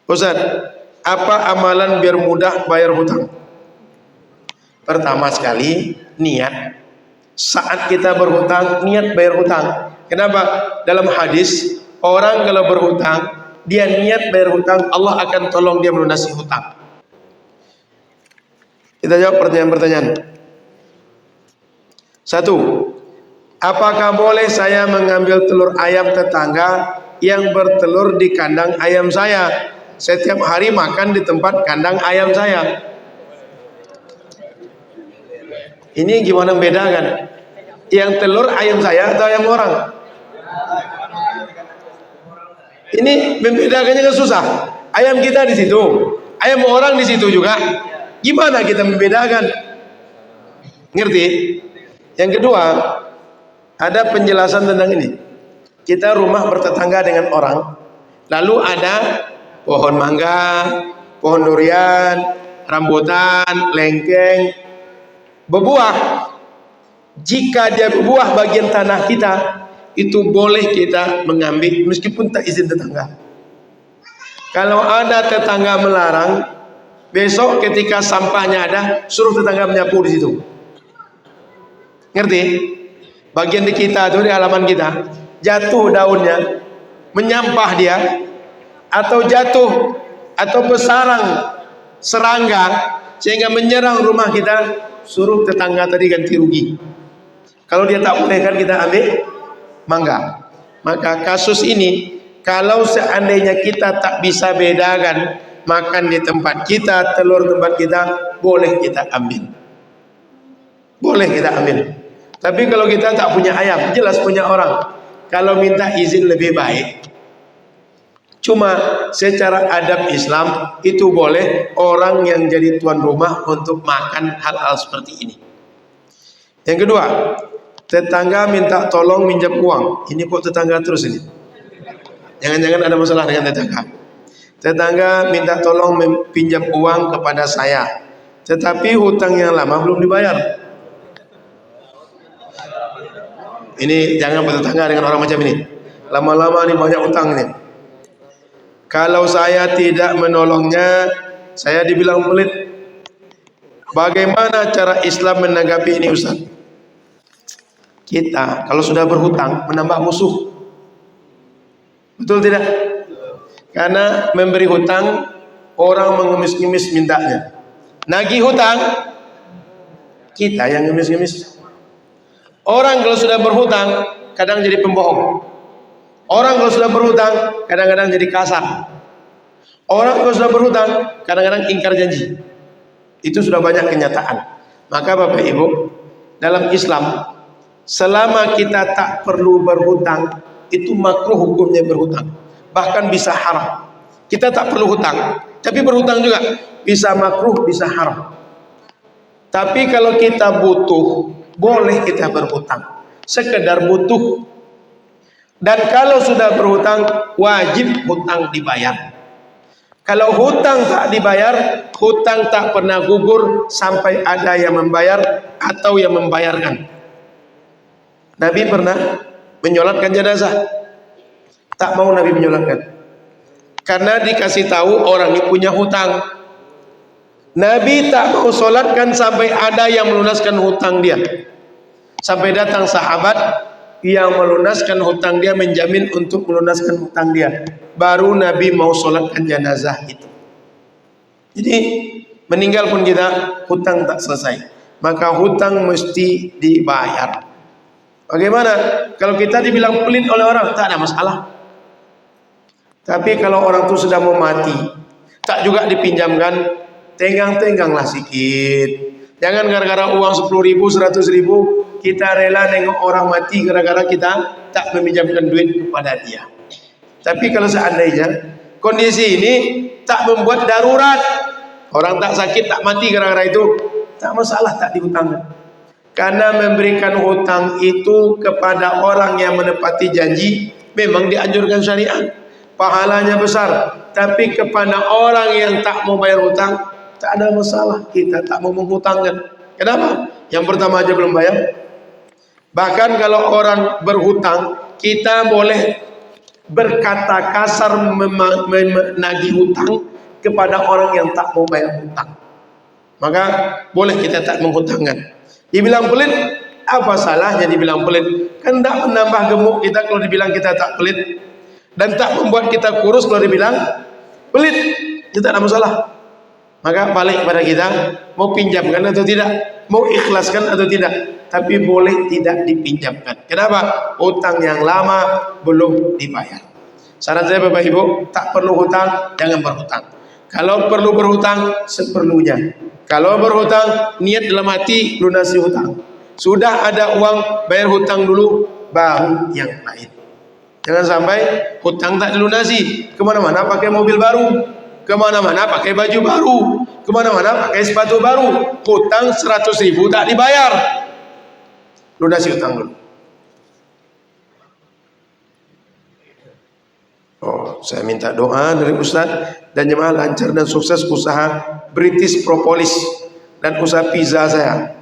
Ustaz, apa amalan biar mudah bayar hutang? Pertama sekali, niat. Saat kita berhutang, niat bayar hutang. Kenapa? Dalam hadis, orang kalau berhutang, dia niat bayar hutang, Allah akan tolong dia melunasi hutang. Kita jawab pertanyaan-pertanyaan. Satu, apakah boleh saya mengambil telur ayam tetangga yang bertelur di kandang ayam saya? Setiap hari makan di tempat kandang ayam saya. Ini gimana membedakan? Yang telur ayam saya atau ayam orang? Ini membedakannya kan susah. Ayam kita di situ, ayam orang di situ juga. Gimana kita membedakan? Ngerti? Yang kedua, ada penjelasan tentang ini. Kita rumah bertetangga dengan orang, lalu ada pohon mangga, pohon durian, rambutan, lengkeng, berbuah. Jika dia berbuah bagian tanah kita, itu boleh kita mengambil meskipun tak izin tetangga. Kalau ada tetangga melarang, besok ketika sampahnya ada, suruh tetangga menyapu di situ. Ngerti? Bagian di kita itu, di halaman kita, jatuh daunnya, menyampah dia, atau jatuh atau bersarang serangga sehingga menyerang rumah kita, suruh tetangga tadi ganti rugi. Kalau dia tak boleh kan kita ambil mangga. Maka kasus ini, kalau seandainya kita tak bisa bedakan makan di tempat kita, telur tempat kita, boleh kita ambil. Boleh kita ambil. Tapi kalau kita tak punya ayam, jelas punya orang, kalau minta izin lebih baik. Cuma secara adab Islam itu boleh orang yang jadi tuan rumah untuk makan hal-hal seperti ini. Yang kedua, tetangga minta tolong minjam uang. Ini kok tetangga terus ini? Jangan-jangan ada masalah dengan tetangga. Tetangga minta tolong pinjam uang kepada saya, tetapi hutang yang lama belum dibayar. Ini jangan bertetangga dengan orang macam ini. Lama-lama ini banyak utang ini. Kalau saya tidak menolongnya, saya dibilang pelit. Bagaimana cara Islam menanggapi ini, Ustaz? Kita kalau sudah berhutang menambah musuh. Betul tidak? Karena memberi hutang, orang mengemis-ngemis mintanya. Nagih hutang, kita yang ngemis-ngemis. Orang kalau sudah berhutang kadang jadi pembohong. Orang kalau sudah berhutang kadang-kadang jadi kasar. Orang kalau sudah berhutang kadang-kadang ingkar janji. Itu sudah banyak kenyataan. Maka Bapak Ibu, dalam Islam, selama kita tak perlu berhutang, itu makruh hukumnya berhutang. Bahkan bisa haram. Kita tak perlu hutang, tapi berhutang juga bisa makruh, bisa haram. Tapi kalau kita butuh, boleh kita berhutang, sekedar butuh. Dan kalau sudah berhutang, wajib hutang dibayar. Kalau hutang tak dibayar, hutang tak pernah gugur sampai ada yang membayar atau yang membayarkan. Nabi pernah menyolatkan jenazah, tak mau Nabi menyolatkan karena dikasih tahu orang ini punya hutang. Nabi tak mau solatkan sampai ada yang melunaskan hutang dia. Sampai datang sahabat yang melunaskan hutang dia, menjamin untuk melunaskan hutang dia, baru Nabi mau solatkan jenazah itu. Jadi meninggal pun kita, hutang tak selesai, maka hutang mesti dibayar. Bagaimana kalau kita dibilang pelit oleh orang? Tak ada masalah. Tapi kalau orang itu sudah mau mati, tak juga dipinjamkan, tenggang-tengganglah sedikit. Jangan gara-gara uang 10.000, 100.000 kita rela nengok orang mati gara-gara kita tak meminjamkan duit kepada dia. Tapi kalau seandainya kondisi ini tak membuat darurat, orang tak sakit, tak mati gara-gara itu, tak masalah, tak dihutangkan. Karena memberikan hutang itu kepada orang yang menepati janji memang dianjurkan syariat, pahalanya besar. Tapi kepada orang yang tak mau bayar hutang, tak ada masalah, kita tak mau menghutangkan. Kenapa? Yang pertama aja belum bayar. Bahkan kalau orang berhutang, kita boleh berkata kasar menagih hutang kepada orang yang tak mau bayar hutang. Maka boleh kita tak menghutangkan. Dibilang pelit, apa salahnya dibilang pelit? Kan tak menambah gemuk kita kalau dibilang kita tak pelit, dan tak membuat kita kurus kalau dibilang pelit. Itu tak ada masalah. Maka balik pada kita, mau pinjamkan atau tidak, mau ikhlaskan atau tidak, tapi boleh tidak dipinjamkan. Kenapa? Hutang yang lama belum dibayar. Saran saya Bapak Ibu, tak perlu hutang, jangan berhutang. Kalau perlu berhutang, seperlunya. Kalau berhutang, niat dalam hati lunasi hutang. Sudah ada uang, bayar hutang dulu, baru yang lain. Jangan sampai hutang tak dilunasi, kemana-mana pakai mobil baru, kemana-mana pakai baju baru, kemana-mana pakai sepatu baru, hutang 100.000 tak dibayar. Lunasi hutang dulu. Oh, saya minta doa dari Ustaz dan jemaah lancar dan sukses usaha British Propolis dan usaha pizza saya.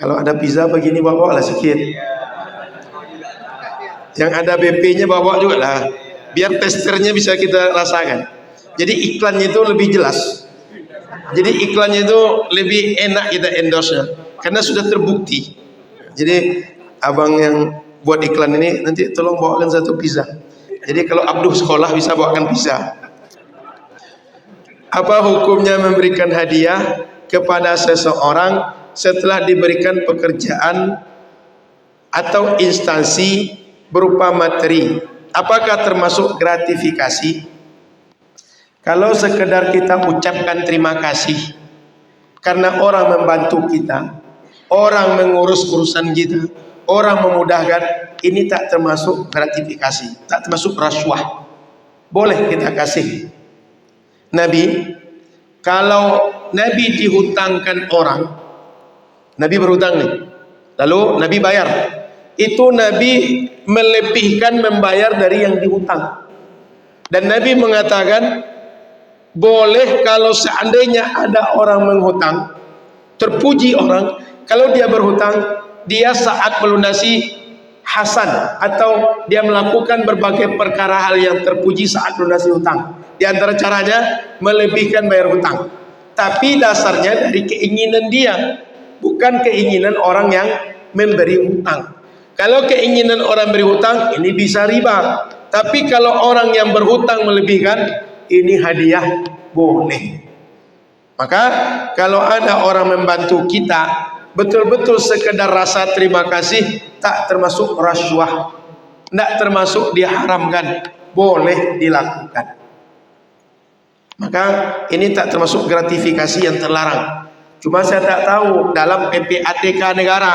Kalau ada pizza begini bawa lah sikit. Yang ada BP-nya bawa juga lah, biar testernya bisa kita rasakan. Jadi iklannya itu lebih jelas. Jadi iklannya itu lebih enak kita endorse-nya karena sudah terbukti. Jadi abang yang buat iklan ini nanti tolong bawakan satu pizza. Jadi kalau Abduh sekolah bisa bawakan pizza. Apa hukumnya memberikan hadiah kepada seseorang setelah diberikan pekerjaan atau instansi berupa materi? Apakah termasuk gratifikasi? Kalau sekedar kita ucapkan terima kasih karena orang membantu kita, orang mengurus urusan kita, orang memudahkan, ini tak termasuk gratifikasi, tak termasuk rasuah. Boleh kita kasih. Nabi, kalau Nabi dihutangkan orang, Nabi berhutang nih, lalu Nabi bayar, itu Nabi melebihkan membayar dari yang dihutang. Dan Nabi mengatakan, boleh kalau seandainya ada orang menghutang, terpuji orang, kalau dia berhutang, dia saat melunasi hasan, atau dia melakukan berbagai perkara hal yang terpuji saat melunasi hutang. Di antara caranya melebihkan bayar hutang, tapi dasarnya dari keinginan dia, bukan keinginan orang yang memberi hutang. Kalau keinginan orang beri hutang, ini bisa riba. Tapi kalau orang yang berhutang melebihkan, ini hadiah, boleh. Maka kalau ada orang membantu kita, betul-betul sekedar rasa terima kasih, tak termasuk rasuah, tak termasuk diharamkan, boleh dilakukan. Maka ini tak termasuk gratifikasi yang terlarang. Cuma saya tak tahu dalam PPATK negara,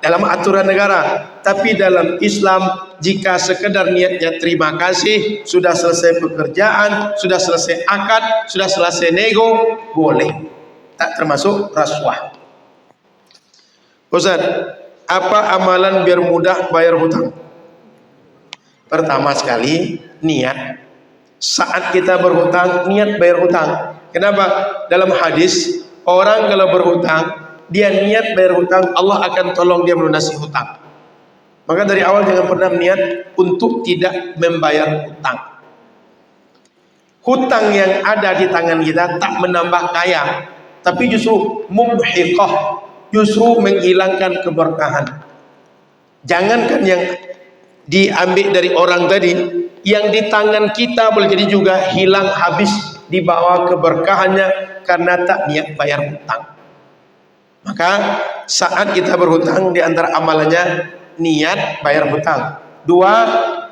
dalam aturan negara, tapi dalam Islam jika sekedar niatnya terima kasih, sudah selesai pekerjaan, sudah selesai akad, sudah selesai nego, boleh, tak termasuk rasuah. Ustaz, apa amalan biar mudah bayar hutang? Pertama sekali, niat. Saat kita berhutang, niat bayar hutang. Kenapa? Dalam hadis, orang kalau berhutang, dia niat bayar hutang, Allah akan tolong dia melunasi hutang. Maka dari awal jangan pernah niat untuk tidak membayar hutang. Hutang yang ada di tangan kita tak menambah kaya, tapi justru mumhiqah, justru menghilangkan keberkahan. Jangankan yang diambil dari orang tadi, yang di tangan kita boleh jadi juga hilang, habis, dibawa keberkahannya karena tak niat bayar hutang. Maka saat kita berhutang, di antara amalannya niat bayar hutang. Dua,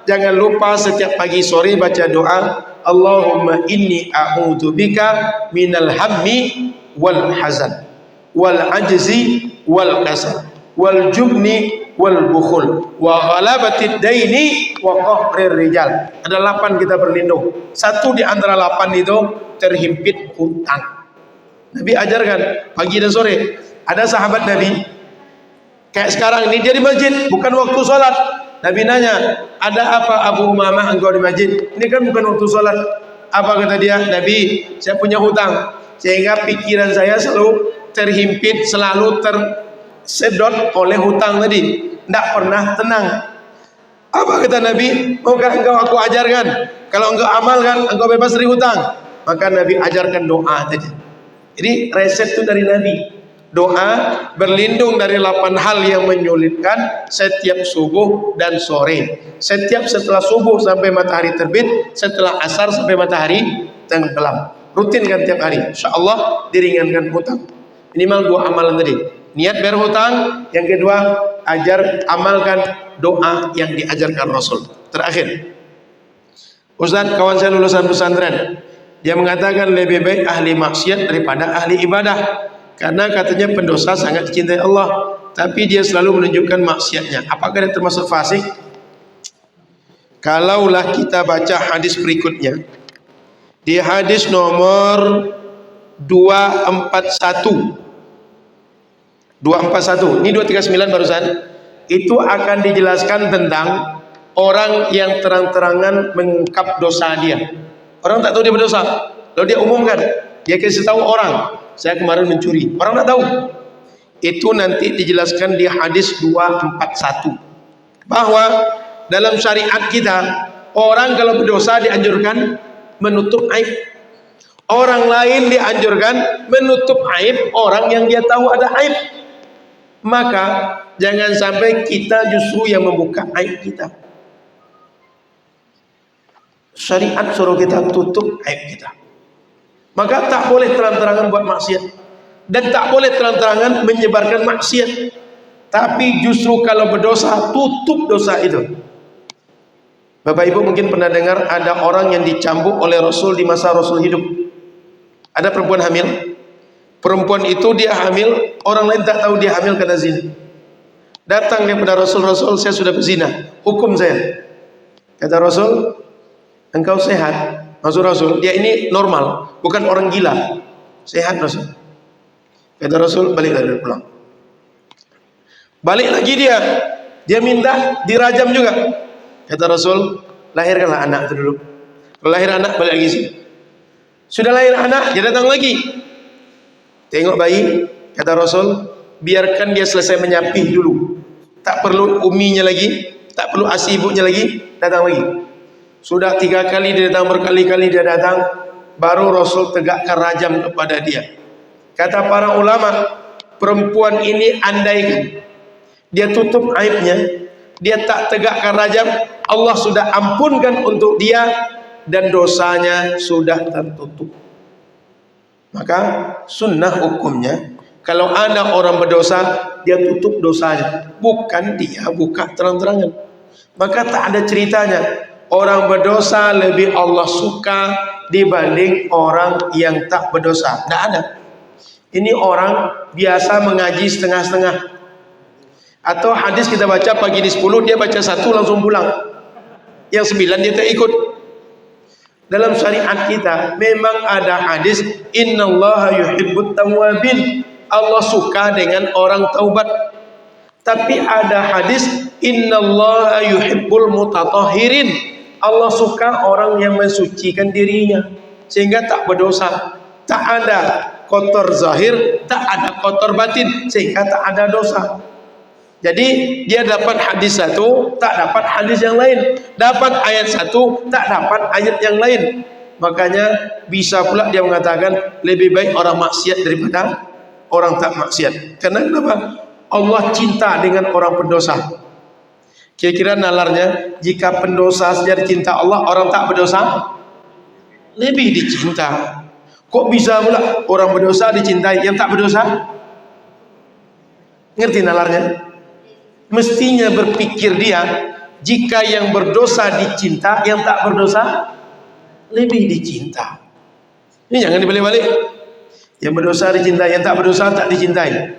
jangan lupa setiap pagi sore baca doa, Allahumma inni a'udzubika minal hammi wal hazan wal ajzi wal kasal wal jubni wal bukhul wa ghalabatid daini wa qahrir rijal. Ada 8 kita berlindung. Satu di antara 8 itu terhimpit hutang. Nabi ajarkan pagi dan sore. Ada sahabat Nabi kayak sekarang ini, dia di masjid, bukan waktu sholat. Nabi nanya, ada apa Abu Umamah engkau di masjid? Ini kan bukan waktu sholat. Apa kata dia? Nabi, saya punya hutang, sehingga pikiran saya selalu terhimpit, selalu tersedot oleh hutang tadi, tidak pernah tenang. Apa kata Nabi? Maukah engkau aku ajarkan? Kalau engkau amalkan, engkau bebas dari hutang. Maka Nabi ajarkan doa tadi. Jadi resep itu dari Nabi. Doa berlindung dari 8 hal yang menyulitkan setiap subuh dan sore. Setiap setelah subuh sampai matahari terbit, setelah asar sampai matahari tenggelam. Rutinkan tiap hari. InsyaAllah diringankan hutang. Minimal 2 amalan tadi. Niat bayar hutang. Yang kedua, amalkan doa yang diajarkan Rasul. Terakhir, Ustaz, kawan saya lulusan pesantren, dia mengatakan lebih baik ahli maksiat daripada ahli ibadah, karena katanya pendosa sangat dicintai Allah, tapi dia selalu menunjukkan maksiatnya. Apakah dia termasuk fasik? Kalaulah kita baca hadis berikutnya, di hadis nomor 241, ini 239 barusan, itu akan dijelaskan tentang orang yang terang-terangan mengungkap dosa dia. Orang tak tahu dia berdosa, lalu dia umumkan, dia kasih tahu orang, saya kemarin mencuri. Orang tak tahu. Itu nanti dijelaskan di hadis 241, bahwa dalam syariat kita, orang kalau berdosa dianjurkan menutup aib. Orang lain dianjurkan menutup aib orang yang dia tahu ada aib. Maka jangan sampai kita justru yang membuka aib kita. Syariat suruh kita tutup aib kita. Maka tak boleh terang-terangan buat maksiat, dan tak boleh terang-terangan menyebarkan maksiat. Tapi justru kalau berdosa, tutup dosa itu. Bapak Ibu mungkin pernah dengar ada orang yang dicambuk oleh Rasul di masa Rasul hidup. Ada perempuan hamil. Perempuan itu dia hamil, orang lain tak tahu dia hamil karena zina. Datang kepada Rasul, Rasul, saya sudah berzina, hukum saya. Kata Rasul, engkau sehat. Maksud Rasul, dia ini normal, bukan orang gila. Sehat Rasul. Kata Rasul, balik lagi pulang. Balik lagi dia minta dirajam juga. Kata Rasul, lahirkanlah anak itu dulu. Kalau lahir anak, balik lagi sini. Sudah lahir anak, dia datang lagi. Tengok bayi, kata Rasul, biarkan dia selesai menyapih dulu. Tak perlu uminya lagi, tak perlu asi ibunya lagi, datang lagi. Sudah 3 kali dia datang, berkali-kali dia datang, baru Rasul tegakkan rajam kepada dia. Kata para ulama, perempuan ini andaikan dia tutup aibnya, dia tak tegakkan rajam, Allah sudah ampunkan untuk dia dan dosanya sudah tertutup. Maka sunnah hukumnya, kalau ada orang berdosa, dia tutup dosanya, bukan dia buka terang-terangan. Maka tak ada ceritanya orang berdosa lebih Allah suka dibanding orang yang tak berdosa. Tidak ada. Ini orang biasa mengaji setengah-setengah, atau hadis kita baca pagi di 10, dia baca 1 langsung pulang, yang 9 dia tak ikut. Dalam syariat kita memang ada hadis, innallaha yuhibbut tawwabin, Allah suka dengan orang taubat. Tapi ada hadis, innallaha yuhibbul mutatahhirin, Allah suka orang yang mensucikan dirinya sehingga tak berdosa. Tak ada kotor zahir, tak ada kotor batin, sehingga tak ada dosa. Jadi dia dapat hadis satu, tak dapat hadis yang lain. Dapat ayat satu, tak dapat ayat yang lain. Makanya bisa pula dia mengatakan lebih baik orang maksiat daripada orang tak maksiat. Karena kenapa? Allah cinta dengan orang pendosa. Kira-kira nalarnya, jika pendosa saja dicinta Allah, orang tak berdosa lebih dicinta. Kok bisa pula orang berdosa dicintai, yang tak berdosa? Ngerti nalarnya? Mestinya berpikir dia, jika yang berdosa dicinta, yang tak berdosa lebih dicinta. Ini jangan dibalik-balik. Yang berdosa dicintai, yang tak berdosa tak dicintai.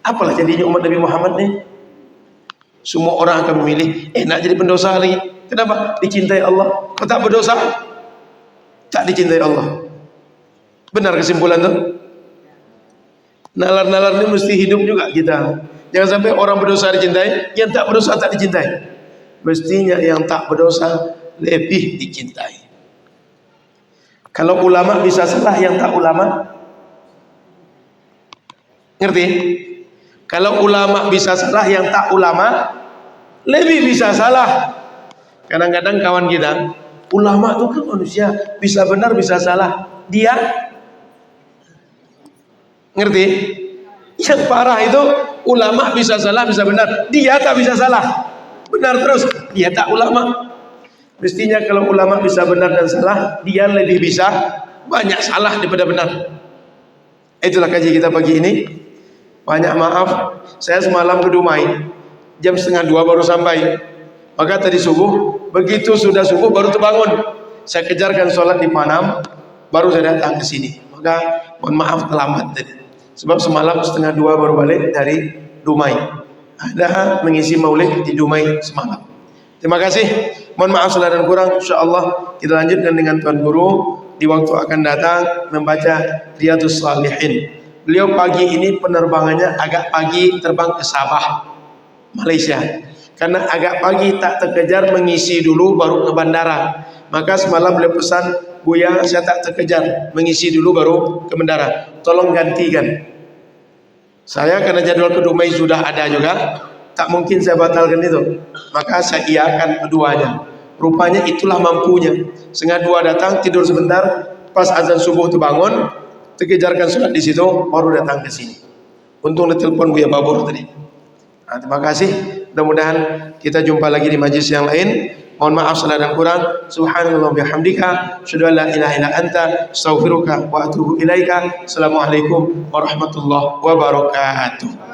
Apalah jadinya umat Nabi Muhammad nih? Semua orang akan memilih nak jadi pendosa lagi. Kenapa? Dicintai Allah. Kalau tak berdosa, tak dicintai Allah. Benar kesimpulan tuh? Nalar-nalar ini mesti hidup juga kita. Jangan sampai orang berdosa dicintai, yang tak berdosa tak dicintai. Mestinya yang tak berdosa lebih dicintai. Kalau ulama bisa salah, yang tak ulama, ngerti? Kalau ulama bisa salah, yang tak ulama lebih bisa salah. Kadang-kadang kawan kita, ulama itu kan manusia, bisa benar bisa salah. Dia ngerti? Yang parah itu ulama bisa salah bisa benar, dia tak bisa salah. Benar terus, dia tak ulama. Mestinya kalau ulama bisa benar dan salah, dia lebih bisa banyak salah daripada benar. Itulah kaji kita pagi ini. Banyak maaf, saya semalam ke Dumai, jam 1:30 baru sampai. Maka tadi subuh, begitu sudah subuh baru terbangun. Saya kejarkan sholat di Panam, baru saya datang ke sini. Maka mohon maaf terlambat tadi. Sebab semalam 1:30 baru balik dari Dumai. Ada mengisi maulid di Dumai semalam. Terima kasih. Mohon maaf salah dan kurang. InsyaAllah kita lanjutkan dengan Tuan Guru di waktu akan datang membaca Riyadhus Shalihin. Beliau pagi ini penerbangannya agak pagi, terbang ke Sabah, Malaysia. Karena agak pagi tak terkejar mengisi dulu baru ke bandara. Maka semalam beliau pesan, Buya saya tak terkejar mengisi dulu baru ke bandara. Tolong gantikan. Saya karena jadwal ke Dumai sudah ada juga, tak mungkin saya batalkan itu. Maka saya iakan keduanya. Rupanya itulah mampunya. 1:30 datang, tidur sebentar, pas azan subuh itu bangun, terkejarkan sholat di situ, baru datang ke sini. Untung ditelepon Buya Babur tadi. Nah, terima kasih. Mudah-mudahan kita jumpa lagi di majlis yang lain. Mohon maaf salah dan kurang. Subhanallah bihamdika, asyhadu an la ilaha illa anta, astaghfiruka wa atubu ilaika. Assalamualaikum warahmatullahi wabarakatuh.